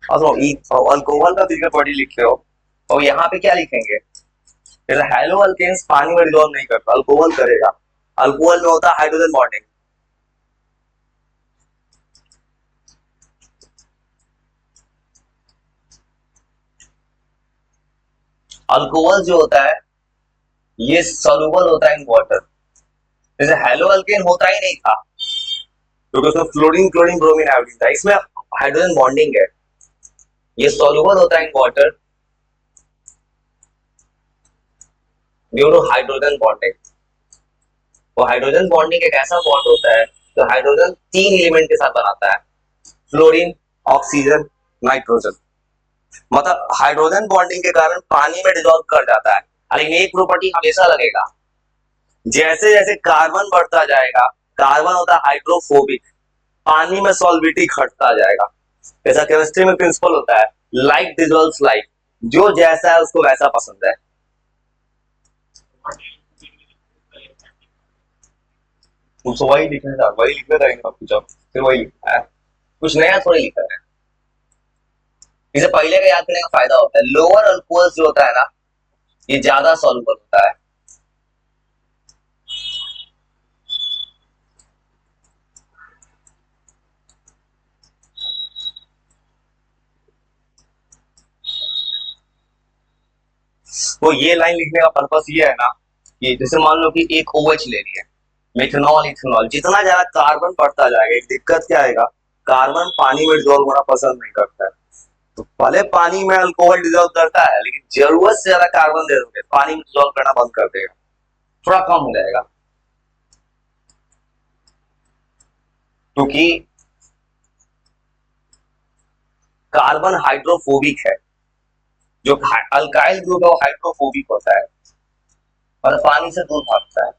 और अल्कोहल का physical property लिखे हो और यहाँ पे क्या लिखेंगे? जैसे हेलो अल्केन्स पानी में डिजोल्व नहीं करता, अल्कोहल करेगा। अल्कोहल में होता है हाइड्रोजन बॉन्डिंग। अल्कोहल जो होता है ये सॉल्युबल होता है इन वाटर। जैसे हेलो अल्केन होता ही नहीं था क्योंकि उसमें फ्लोरीन क्लोरीन ब्रोमीन आयोडीन था, इसमें हाइड्रोजन बॉन्डिंग है। ये सॉल्युबल होता है in water due to hydrogen bonding. वो हाइड्रोजन बॉन्डिंग एक ऐसा बॉन्ड होता है जो हाइड्रोजन तीन एलिमेंट के साथ बनाता है, फ्लोरीन, ऑक्सीजन, नाइट्रोजन। मतलब हाइड्रोजन बॉन्डिंग के कारण पानी में डिजोल्व कर जाता है। लेकिन एक प्रॉपर्टी हमेशा लगेगा, जैसे जैसे कार्बन बढ़ता जाएगा, कार्बन होता है हाइड्रोफोबिक, पानी में सॉल्विटी घटता जाएगा। जैसा केमिस्ट्री में प्रिंसिपल होता है, लाइक डिजोल्व्स लाइक, जो जैसा है उसको वैसा पसंद है। तो वही लिखना था, वही लिखना था, कुछ फिर वही लिखा है, कुछ नया थोड़ी लिखा है। इसे पहले का याद करने का फायदा होता है। लोअर अल्कोहल्स जो होता है ना, ये ज्यादा सॉल्युबल होता है। तो ये लाइन लिखने का पर्पस ये है ना कि जैसे मान लो कि एक OH ले लिया, मिथेनॉल इथेनॉल, जितना ज्यादा कार्बन बढ़ता जाएगा एक दिक्कत क्या आएगा, कार्बन पानी में डिजोल्व होना पसंद नहीं करता है। तो भले पानी में अल्कोहल डिजोल्व करता है लेकिन जरूरत से ज्यादा कार्बन दे दोगे पानी में डिजोल्व करना बंद कर देगा, थोड़ा कम हो जाएगा। क्योंकि कार्बन हाइड्रोफोबिक है, जो अल्काइल ग्रुप है वो हाइड्रोफोबिक होता है और पानी से दूर भागता है।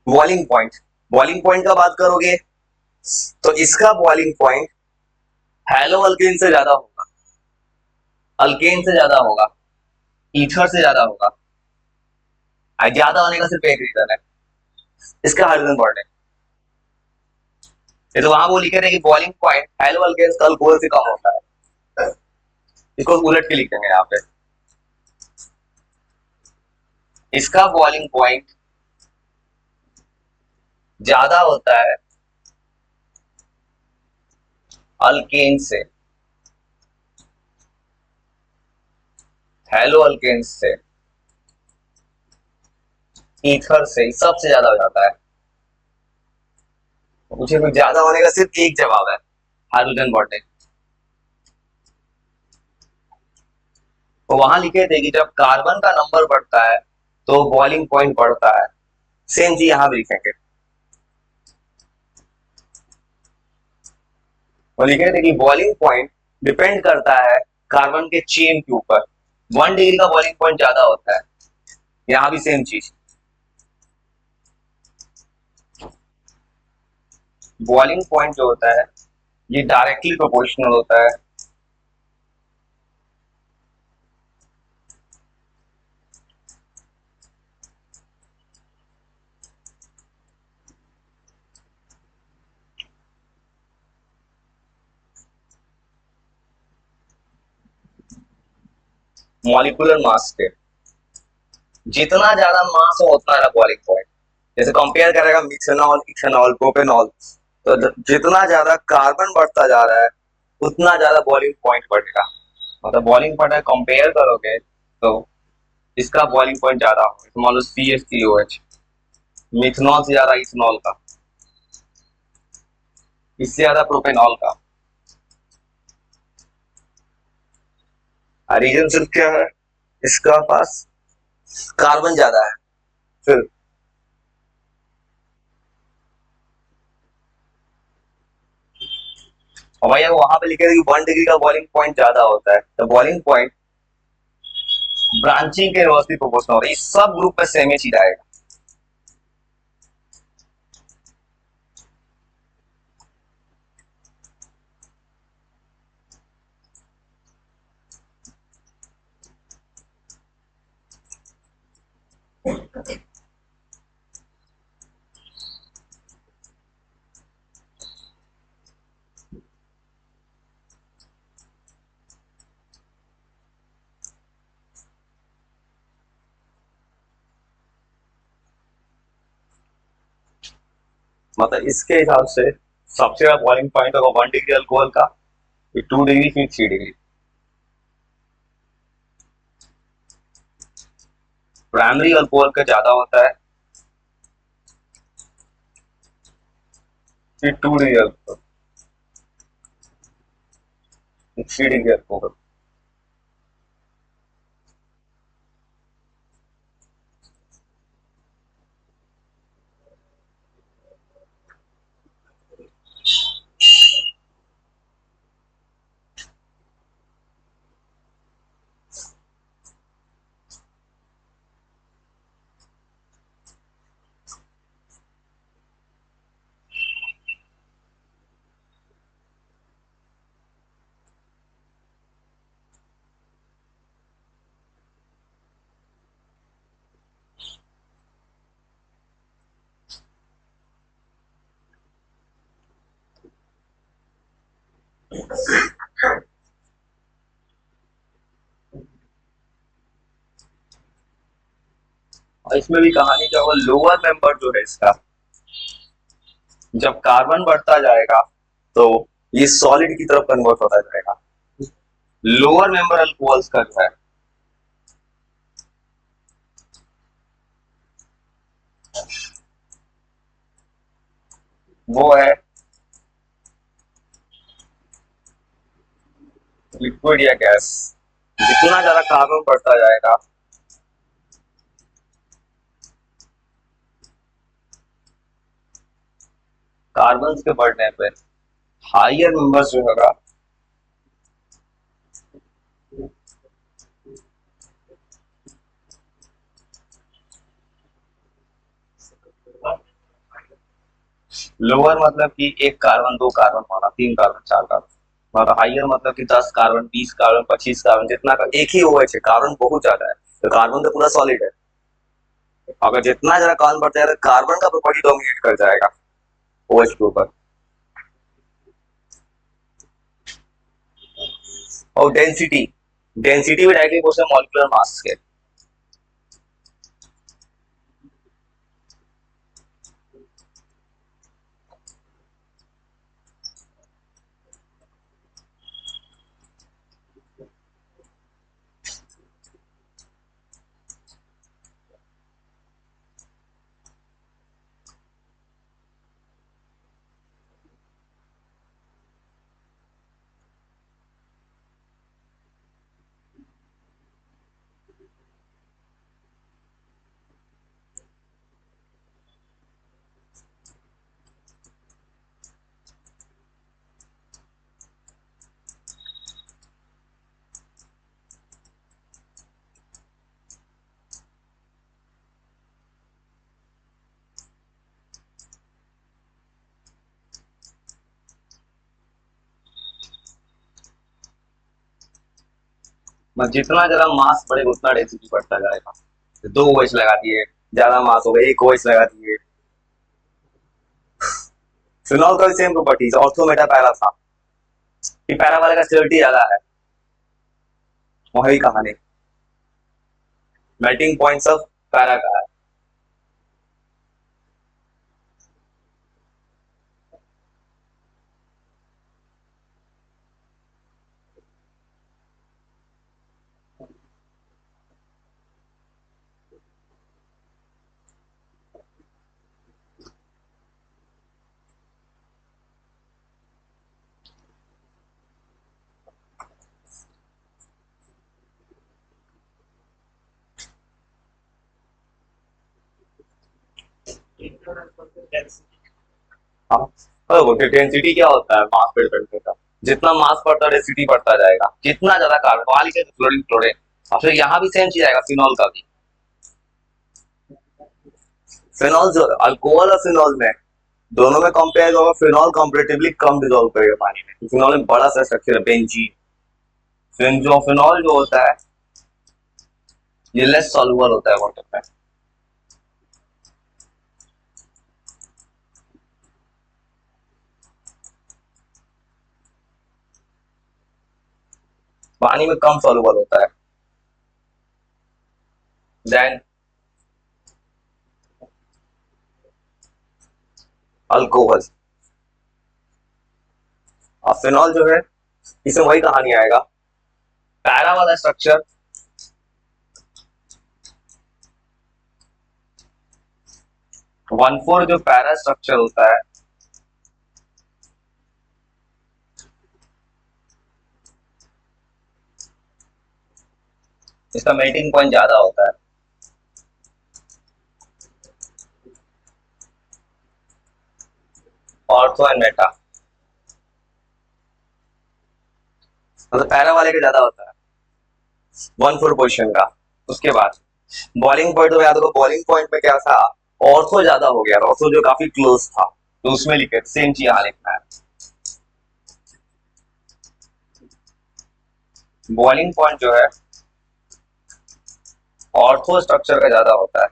बॉइलिंग पॉइंट, बॉइलिंग पॉइंट का बात करोगे तो इसका बॉइलिंग पॉइंट हेलो अल्केन से ज्यादा होगा, अल्केन से ज्यादा होगा, ईथर से ज्यादा होगा। ज्यादा होने का सिर्फ एक रीजन है, इसका हाइड्रोजन बॉन्ड है। ये तो वहां वो लिखे थे कि बॉइलिंग पॉइंट हेलो अल्केन का अल्कोहल से कम होता है, इसको उलट के लिखेंगे यहाँ पे। इसका बॉइलिंग पॉइंट ज्यादा होता है अल्केन से, हेलो अल्केन से, ईथर से सबसे ज्यादा हो जाता है। मुझे कुछ ज्यादा होने का सिर्फ एक जवाब है, हाइड्रोजन बॉन्डिंग। तो वहां लिखे थे कि जब कार्बन का नंबर बढ़ता है तो बॉइलिंग पॉइंट बढ़ता है, सेम चीज यहां भी लिखेंगे। और लिखे थे कि बॉइलिंग पॉइंट डिपेंड करता है कार्बन के चेन के ऊपर, 1 डिग्री का बॉइलिंग पॉइंट ज्यादा होता है, यहां भी सेम चीज। बॉइलिंग पॉइंट जो होता है ये डायरेक्टली प्रोपोर्शनल होता है मॉलिक्यूलर मास के। जितना ज्यादा मास हो उतना ज्यादा बॉइलिंग पॉइंट। जैसे कंपेयर करेगा मिथेनॉल इथेनॉल प्रोपेनॉल, तो जितना ज्यादा कार्बन बढ़ता जा रहा है उतना ज्यादा बॉइलिंग पॉइंट बढ़ेगा। मतलब बॉइलिंग पॉइंट कंपेयर करोगे तो इसका बॉइलिंग पॉइंट ज्यादा होगा। तो मान लो CH3OH, मिथेनॉल से ज्यादा इथेनॉल का, इससे ज्यादा प्रोपेनॉल का। रीजन सिर्फ क्या है, इसका पास कार्बन ज्यादा है। फिर और भैया वहां पे लिखे थे कि 1 डिग्री का बॉइलिंग पॉइंट ज्यादा होता है, तो बॉइलिंग पॉइंट ब्रांचिंग के इनवर्सली प्रोपोर्शनल होता है। इस सब ग्रुप में सेम ही चीज आएगा। मतलब इसके हिसाब से सबसे ज्यादा बॉइलिंग पॉइंट होगा 1 डिग्री अल्कोहल का, फिर 2 डिग्री, फिर 3 डिग्री। प्राइमरी अल्कोहल का ज्यादा होता है, फिर 2 डिग्री अल्कोहल, 3 डिग्री अल्कोहल। और इसमें भी कहानी क्या होगा, लोअर मेंबर जो है इसका, जब कार्बन बढ़ता जाएगा तो ये सॉलिड की तरफ कन्वर्ट होता जाएगा। लोअर मेंबर अल्कोहल्स का जो है वो है लिक्विड या गैस। जितना ज्यादा कार्बन बढ़ता जाएगा, कार्बन के बढ़ने पे हायर मेंबर्स जो होगा लोअर मतलब कि एक कार्बन, दो कार्बन वाला, तीन कार्बन, चार कार्बन। मतलब हाइयर मतलब कि 10 कार्बन, 20 कार्बन, 25 कार्बन, जितना का एक ही OH है, कार्बन बहुत ज्यादा है, तो कार्बन तो पूरा सॉलिड है। अगर जितना ज्यादा कार्बन बढ़ता है तो कार्बन का प्रॉपर्टी डोमिनेट कर जाएगा OH के ऊपर। और डेंसिटी, डेंसिटी भी डायरेक्टली क्वेश्चन मॉलिक्यूलर मास के। जितना ज्यादा मास बढ़ेगा उतना डेंसिटी बढ़ता जाएगा। तो दो OH लगा दिए, ज्यादा मास हो गया, एक OH लगा दिए। फिनॉल का भी same property, ortho Meta para था, ये पैरा वाले का स्टेबिलिटी ज्यादा है। वही कहानी मेल्टिंग पॉइंट ऑफ पैरा का है। हाँ, डेंसिटी क्या होता है, मास पे डिपेंड करता है। जितना मास बढ़ता है डेंसिटी बढ़ता जाएगा, जितना ज्यादा कार्बन वाली से फ्लोरीन क्लोरीन। और फिर यहाँ भी सेम चीज आएगा फिनॉल का भी। फिनॉल जो अल्कोहल और फिनॉल में दोनों में कंपेयर होगा, फिनॉल कंपेरेटिवली कम डिजोल्व करेगा पानी में। फिनॉल में बड़ा सा स्ट्रक्चर है बेंजीन। फिर जो फिनॉल जो होता है ये लेस सॉल्युबल होता है वाटर में। पानी में कम सॉल्युबल होता है। Then alcohol. और फिनॉल जो है, इसमें वही कहानी आएगा, पैरा वाला स्ट्रक्चर 1,4 जो पैरा स्ट्रक्चर होता है, इसका मेल्टिंग पॉइंट ज्यादा होता है। ऑर्थो एंड मेटा, मतलब पैरा वाले का ज्यादा होता है 1,4 पोजिशन का। उसके बाद बॉलिंग पॉइंट तो याद होगा, बॉलिंग पॉइंट में क्या था, ऑर्थो ज्यादा हो गया, ऑर्थो जो काफी क्लोज था, तो उसमें लिखे सेम चीज यहाँ लिखना है। बॉइलिंग पॉइंट जो है ऑर्थो स्ट्रक्चर का ज्यादा होता है।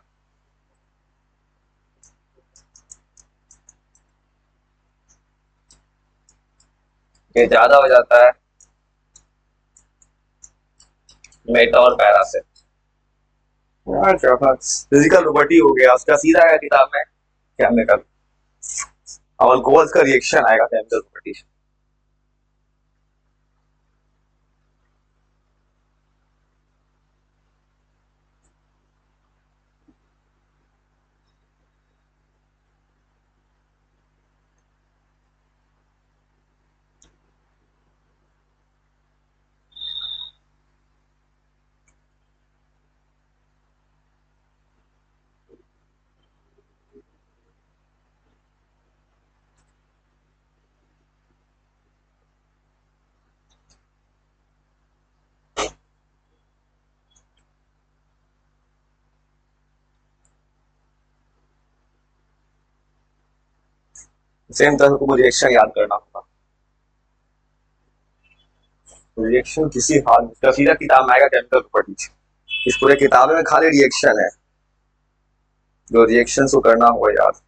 ये ज्यादा हो जाता है मेटा और पैरा से। फिजिकल प्रॉपर्टी हो गया, उसका सीधा आएगा किताब में केमिकल, और अल्कोहल्स का रिएक्शन आएगा केमिकल प्रॉपर्टी। सेम तरह को रिएक्शन याद करना होगा। रिएक्शन किसी हाल का सीधा किताब में आएगा केमिकल प्रॉपर्टीज। इस पूरे किताब में खाली रिएक्शन है, जो रिएक्शन को करना होगा याद।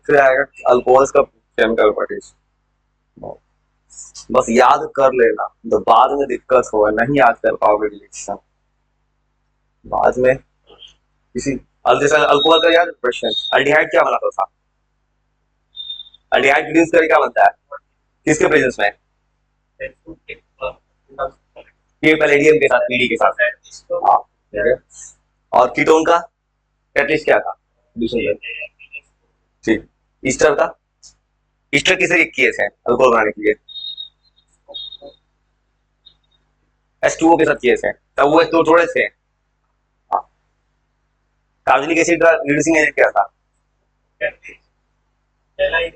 फिर आएगा अल्कोहल्स का केमिकल प्रॉपर्टीज, बस याद कर लेना, तो बाद में दिक्कत होगा, नहीं याद कर पाओगे रिएक्शन बाद में किसी। जैसे अल्कोहल का याद क्वेश्चन, अल्डिहाइड क्या बनाता था, अल्डिहाइड प्रोड्यूस करके क्या बनता है, किसके प्रेजेंस में, पैलेडियम के साथ, पीडी के साथ। हाँ, और कीटोन का कैटलिस्ट क्या था, ठीक। ईस्टर का, ईस्टर किसे रिएक्ट किए थे अल्कोहल बनाने के लिए, H2O के साथ किए थे, तब वो तो थोड़े थे। कार्बोनिक एसिड का रिड्यूसिंग एजेंट क्या था, ग्रीनहाइट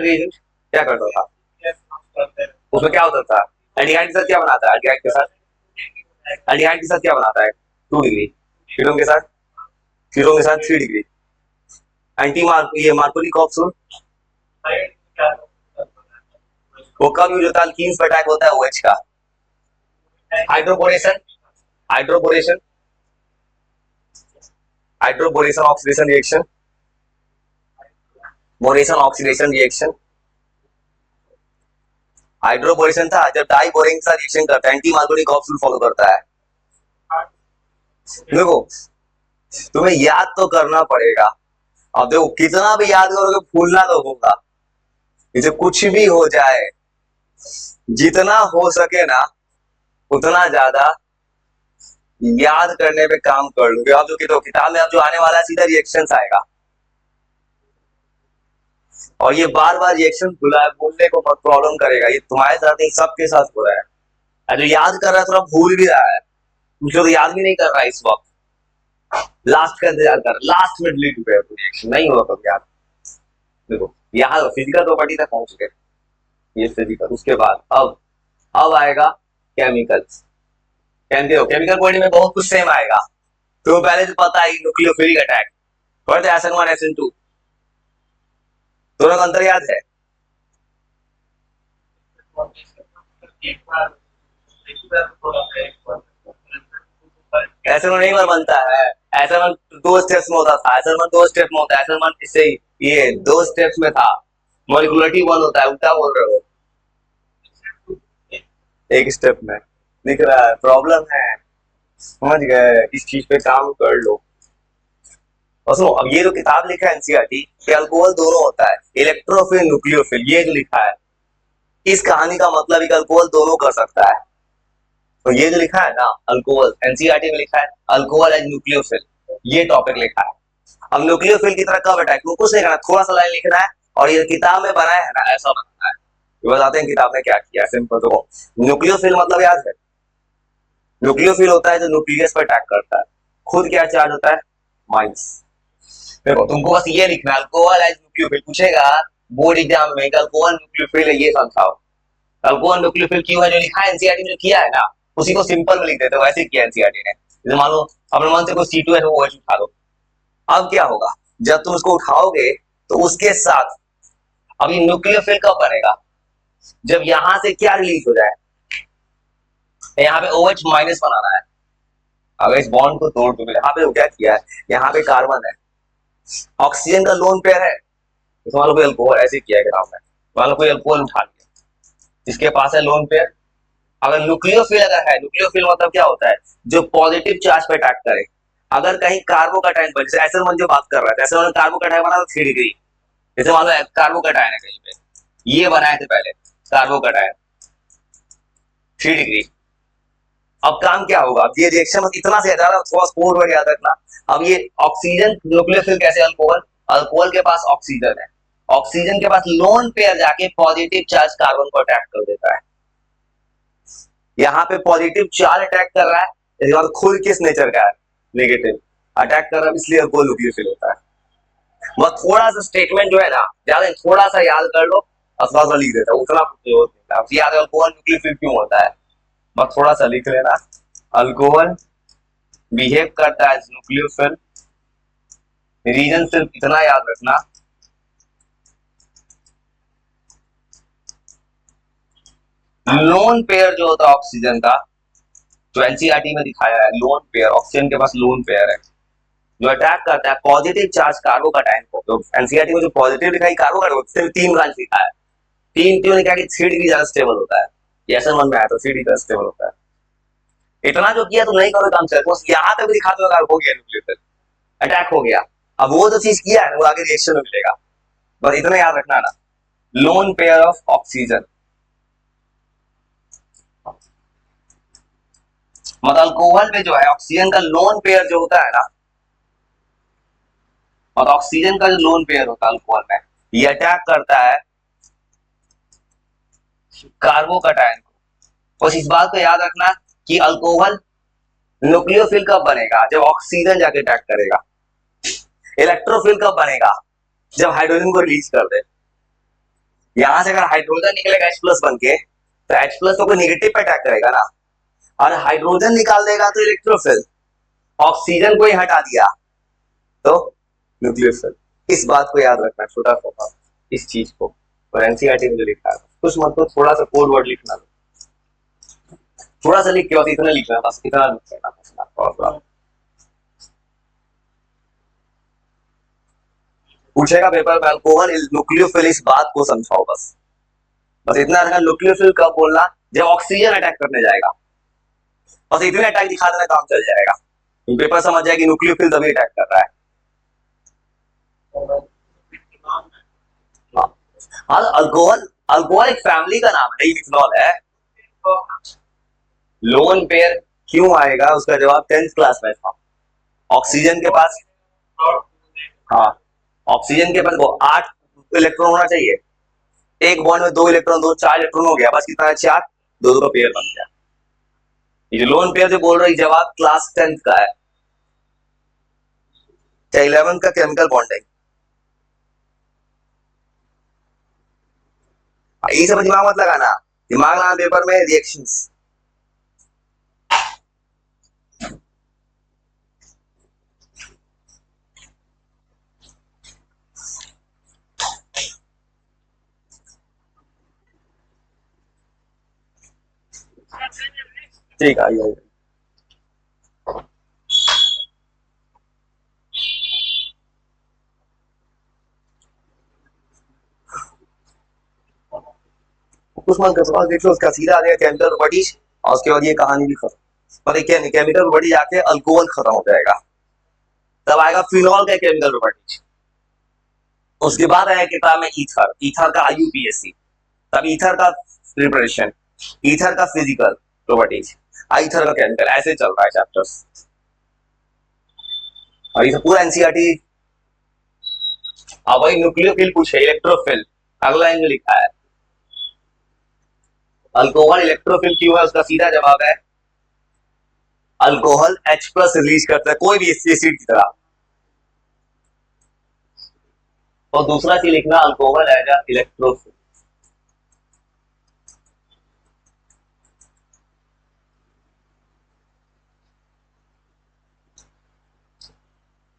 एजेंट क्या करता था, उसमें क्या होता था, एल्डिहाइड के साथ क्या बनाता है, एल्डिहाइड के साथ, एल्डिहाइड के साथ क्या बनाता है 2 डिग्री, कीटोन के साथ, कीटोन के साथ 3 डिग्री। एंटी ये मार्कोनी कॉप्सूल वो कब यूज होता है, अल्कीन्स पे अटैक होता है OH का। Hydroboration, hydroboration, hydroboration oxidation reaction, boration oxidation reaction. Hydroboration था जब डाई बोरेन का रिएक्शन करता है, एंटी मार्कोनी कॉप्सूल फॉलो करता है। देखो तुम्हें याद तो करना पड़ेगा, अब देखो कितना भी याद करोगे भूलना तो होगा, इसे कुछ भी हो जाए, जितना हो सके ना उतना ज्यादा याद करने पे काम कर लो। अब जो किताब में अब जो आने वाला है सीधा रिएक्शंस आएगा, और ये बार बार रिएक्शन भूलने को बहुत प्रॉब्लम करेगा, ये तुम्हारे साथ नहीं सबके साथ हो रहा है। जो याद कर रहा है थोड़ा भूल भी रहा है, मुझे तो याद भी नहीं कर रहा है इस वक्त, लास्ट का इंतजार कर, लास्ट में डिलीट हुआ रिएक्शन नहीं होगा कभी याद। देखो यहाँ फिजिकल प्रॉपर्टी तक पहुंच गए, ये फिजिकल। उसके बाद अब आएगा केमिकल्स। केमिकल बॉडी में बहुत कुछ सेम आएगा, तो पहले से पता है न्यूक्लियोफिलिक अटैक, SN1 SN2 दोनों का अंतर याद है। SN1 एक बार बनता है, SN1 2 स्टेप्स में होता था, SN1 2 स्टेप में होता है, SN1 इससे ये 2 स्टेप्स में था, मॉलिक्युलरिटी 1 होता है, उल्टा बोल रहे हो। एक स्टेप में दिख रहा है, प्रॉब्लम है, समझ गए, इस चीज पे काम कर लो। और सुनो, अब ये जो किताब लिखा है एनसीईआरटी कि अल्कोहल दोनों होता है, इलेक्ट्रोफिल न्यूक्लियोफिल, ये जो लिखा है, इस कहानी का मतलब है कि अल्कोहल दोनों कर सकता है। तो ये जो लिखा है ना अल्कोहल, एनसीईआरटी में लिखा है अल्कोहल एज न्यूक्लियोफिल, ये टॉपिक लिखा है। अब न्यूक्लियोफिल की तरह कब अटैक, कुछ नहीं करना, थोड़ा सा लाइन लिखना है और ये किताब में बनाया है ना ऐसा बनाना है। ये बताते हैं किताब में क्या किया है, सिंपल। तो न्यूक्लियोफिल मतलब याद है, न्यूक्लियोफिल होता है जो न्यूक्लियस पर अटैक करता है। खुद क्या चार्ज होता है, माइनस। देखो तुमको बस ये लिखना है, अल्कोहल एज न्यूक्लियोफिल पूछेगा बोर्ड एग्जाम में, अल्कोहल न्यूक्लियोफिल है, ये समझाओ। अल्कोहल न्यूक्लियोफिल क्यों है, जो लिखा है एनसीईआरटी में जो किया है ना, उसी को सिंपल में लिख देते हो, वैसे किया एनसीईआरटी ने। जैसे मान लो अपने मन से कोई C2 है तो वो OH उठा लो। अब क्या होगा, जब तुम उसको उठाओगे तो उसके साथ अभी न्यूक्लियोफिल कब बनेगा, जब यहां से क्या रिलीज हो जाए, यहाँ पे OH माइनस बनाना है। अगर इस बॉन्ड को तोड़ दो, यहाँ पे क्या किया है, यहाँ पे कार्बन है, ऑक्सीजन का लोन पेयर है, तो मान लो कोई अल्कोहल ऐसे किया है नाम है, मान लो कोई अल्कोहल उठा लिया, इसके पास है लोन पेयर। अगर न्यूक्लियोफिल अगर है, न्यूक्लियोफिल मतलब क्या होता है, जो पॉजिटिव चार्ज पे अटैक करे। अगर कहीं कार्बोकैटायन बन, जैसे एसएन जो बात कर रहा है, एसएन कार्बोकैटायन बना तो 3 डिग्री, जैसे मान लो कार्बोकैटायन है कहीं पे, ये बनाए थे पहले कार्बोकैटायन, 3 डिग्री। अब काम क्या होगा, अब ये रिएक्शन इतना से ज्यादा, थोड़ा कोड वर्ड याद रखना। अब ये ऑक्सीजन न्यूक्लियोफिल कैसे, अल्कोहल, अल्कोहल के पास ऑक्सीजन है, ऑक्सीजन के पास लोन पेयर जाके पॉजिटिव चार्ज कार्बन को अटैक कर देता है। यहाँ पे पॉजिटिव चार्ज अटैक कर रहा है, इसके बाद खुद किस नेचर का है, नेगेटिव अटैक कर रहा है, इसलिए अल्कोहल न्यूक्लियोफिल होता है। बस थोड़ा सा स्टेटमेंट जो है ना, ज्यादा थोड़ा सा याद कर लो, थोड़ा सा लिख देता, उतना कुछ नहीं याद है, अल्कोहल न्यूक्लियोफिल क्यों होता है, बस थोड़ा सा लिख लेना। अल्कोहल बिहेव करता है न्यूक्लियोफिल, रीजन सिर्फ इतना याद रखना, लोन पेयर जो होता है ऑक्सीजन का, जो एनसीईआरटी में दिखाया है, लोन पेयर, ऑक्सीजन के पास लोन पेयर है, जो अटैक करता है पॉजिटिव चार्ज कार्बोकैटायन को। तो एनसीईआरटी में जो पॉजिटिव लिखा है कार्बोकैटायन, सिर्फ 3 ब्रांच लिखा है, 3 क्यों लिखा है कि 3 डिग्री ज्यादा स्टेबल होता है, ये ऐसा मन में आया तो 3 डिग्री ज्यादा स्टेबल होता है। इतना जो किया तो नहीं करो काम चल, बस यहाँ तक दिखा दो अगर हो गया न्यूक्लियोफिल, अटैक हो गया। अब वो जो चीज किया है वो आगे रिएक्शन में मिलेगा, बस इतना याद रखना ना, लोन पेयर ऑफ ऑक्सीजन, मतलब अल्कोहल में जो है ऑक्सीजन का लोन पेयर जो होता है ना, और ऑक्सीजन का जो लोन पेयर होता है अल्कोहल में, ये अटैक करता है कार्बोकैटायन को। बस इस बात को याद रखना कि अल्कोहल न्यूक्लियोफिल कब बनेगा, जब ऑक्सीजन जाके अटैक करेगा। इलेक्ट्रोफिल कब बनेगा, जब हाइड्रोजन को रिलीज कर दे। यहां से अगर हाइड्रोजन निकलेगा H+ बन के, तो H+ तो कोई निगेटिव पे अटैक करेगा ना, और हाइड्रोजन निकाल देगा तो इलेक्ट्रोफिल, ऑक्सीजन को ही हटा दिया तो न्यूक्लियोफिल। इस बात को याद रखना, छोटा सा इस चीज को, और एनसीईआरटी में जो लिखा है कुछ मतलब थोड़ा सा कोड वर्ड लिखना, थोड़ा सा लिख के बस इतना लिखना, बस इतना लिखना। पूछेगा पेपर में अल्कोहल इज न्यूक्लियोफिल, इस बात को समझाओ बस, बस इतना रखना। न्यूक्लियोफिल कब बोलना, जब ऑक्सीजन अटैक करने जाएगा, बस इतने अटैक दिखा देना, काम चल जाएगा, पेपर समझ जाएगी न्यूक्लियोफिल तभी अटैक कर रहा है। हाँ, अल्कोहल, अल्कोहल एक फैमिली का नाम है, इथेनॉल है। लोन पेयर क्यों आएगा, उसका जवाब 10th क्लास में था। ऑक्सीजन के पास, हाँ, ऑक्सीजन के पास वो 8 इलेक्ट्रॉन होना चाहिए, एक बॉन्ड में 2 इलेक्ट्रॉन, 2 4 इलेक्ट्रॉन हो गया, बस कितना है 4, 2 का पेयर बन गया। ये लोन पेयर जो बोल रही, जवाब क्लास 10th का है, चाहे 11th का केमिकल बॉन्ड है। ये सब दिमाग मत लगाना, दिमाग लगाना पेपर में रिएक्शंस। ठीक है, कुछ मन कर देख लो, उसका सीधा आ जाएगा केमिकल प्रॉपर्टीज, और उसके बाद ये कहानी भी खत्म। मतलब केमिकल प्रॉपर्टी आके अल्कोहल खत्म हो जाएगा, तब आएगा फिनॉल का केमिकल प्रॉपर्टीज। उसके बाद आया किताब में ईथर, ईथर का IUPAC, तब ईथर का प्रिपरेशन, ईथर का फिजिकल प्रॉपर्टीज, ईथर का केमिकल, ऐसे चल रहा है चैप्टर्स। और ये पूरा एनसीईआरटी। अब वही न्यूक्लियोफिल पूछे, इलेक्ट्रोफिल अगला लाइन में लिखा है। अल्कोहल इलेक्ट्रोफिल क्यों है, उसका सीधा जवाब है अल्कोहल H प्लस रिलीज करता है, कोई भी एसिड की तरह। और दूसरा चीज लिखना, alcohol as a electrophile.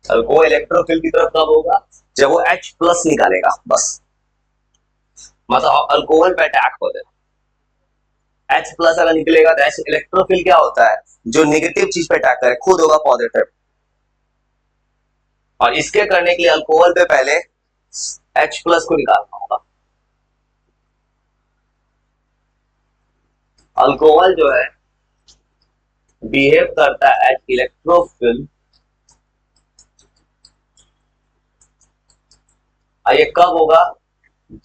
Alcohol electrophile की तरफ कब होगा, जब वो H प्लस निकालेगा, बस। मतलब अल्कोहल पे अटैक हो जाए, H प्लस अगर निकलेगा तो H इलेक्ट्रोफिल क्या होता है, जो नेगेटिव चीज पे अटैक करे, खुद होगा पॉजिटिव। और इसके करने के लिए अल्कोहल पे पहले H प्लस को निकालना होगा। अल्कोहल जो है बिहेव करता है एज इलेक्ट्रोफिल, ये कब होगा,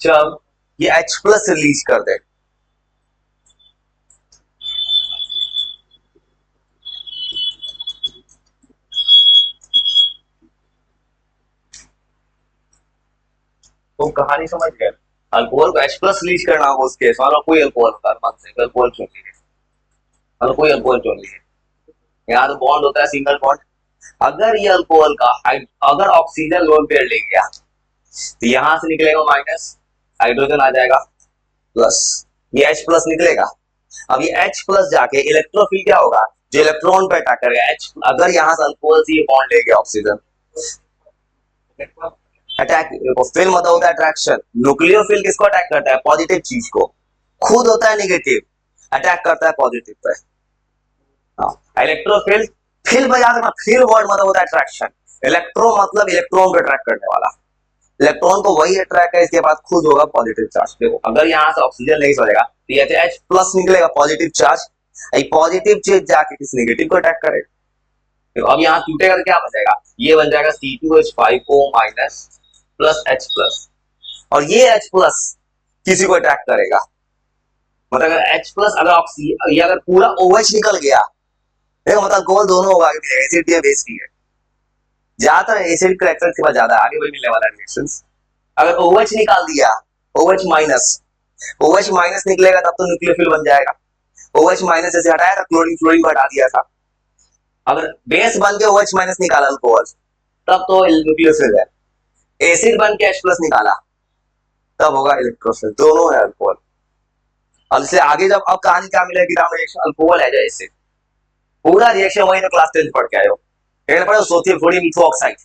जब ये H प्लस रिलीज कर दे। तो कहानी समझ गए, अल्कोहल को H प्लस रिलीज करना होगा, उसके सारा कोई अल्कोहल का मन से अल्कोहल चुन लीजिए, मतलब कोई अल्कोहल चुन लीजिए। यहाँ तो बॉन्ड होता है सिंगल बॉन्ड। अगर ये अल्कोहल का अगर ऑक्सीजन लोन पेयर ले गया तो यहां से निकलेगा माइनस, हाइड्रोजन आ जाएगा प्लस, ये H प्लस निकलेगा। अब ये H प्लस जाके इलेक्ट्रोफिल क्या होगा, जो इलेक्ट्रॉन पे अटैक करेगा H, अगर यहां से अल्कोहल से ये बॉन्ड ले गया ऑक्सीजन, अटैक फिल मतलब होता है अट्रैक्शन। न्यूक्लियोफिल किसको अटैक करता है, पॉजिटिव चीज को, खुद होता है नेगेटिव, अटैक करता है पॉजिटिव पे। इलेक्ट्रोफिल, फिल बजा देना, फिल वर्ड मतलब होता है अट्रैक्शन, इलेक्ट्रो मतलब इलेक्ट्रॉन को अट्रैक्ट करने वाला, इलेक्ट्रॉन को वही अट्रैक्ट है, इसके पास खुद होगा पॉजिटिव चार्ज। देखो अगर यहाँ से ऑक्सीजन नहीं सड़ेगा तो ये H प्लस निकलेगा पॉजिटिव चार्ज, पॉजिटिव चार्ज जाके किस नेगेटिव को अटैक करेगा। देखो अब यहाँ टूटेगा तो क्या बचेगा, ये बन जाएगा C2H5O minus plus H plus, और ये H प्लस किसी को अटैक करेगा। मतलब अगर H प्लस अगर ऑक्सीजन, ये अगर पूरा OH निकल गया, देखो मतलब गोल दोनों होगा, एसिड या बेस भी है, ज्यादातर एसिड करेक्टर के बाद ज्यादा आगे वही मिलने वाला रिएक्शंस। अगर OH निकाल दिया, OH माइनस, OH माइनस निकलेगा तब तो न्यूक्लियोफिल बन जाएगा। OH माइनस जैसे हटाया था क्लोरीन, फ्लोरीन को हटा दिया था, अगर बेस बन के OH माइनस निकाला अल्कोहल तब तो न्यूक्लियोफिल है, एसिड बन के H प्लस निकाला तब होगा इलेक्ट्रोफिल, दोनों है अल्कोहल। अब इससे आगे जब अब कहानी क्या मिलेगी, रिएक्शन अल्कोहल है जैसे पूरा रिएक्शन वही तो क्लास 10 पढ़ के आए हो, सोचिए सोडियम इथो ऑक्साइड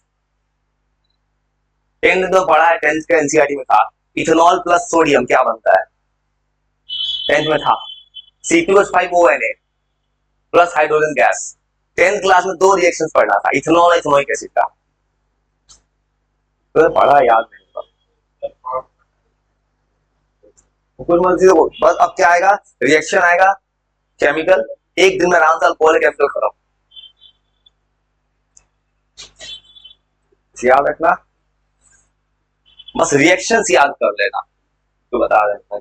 10th तो पढ़ा है, 10th का एनसीईआरटी में था, इथेनॉल प्लस सोडियम क्या बनता है 10th में था, C2H5ONA plus hydrogen gas. 10th class में दो रिएक्शंस पढ़ना था, इथेनॉल इथेनोइक एसिड का, तो पढ़ा याद नहीं होगा कुछ मर्जी से। बस अब क्या आएगा, रिएक्शन आएगा केमिकल, एक दिन में आराम से अल्कोहल केमिकल खत्म, याद रखना, बस रिएक्शंस याद कर लेना तो बता देना।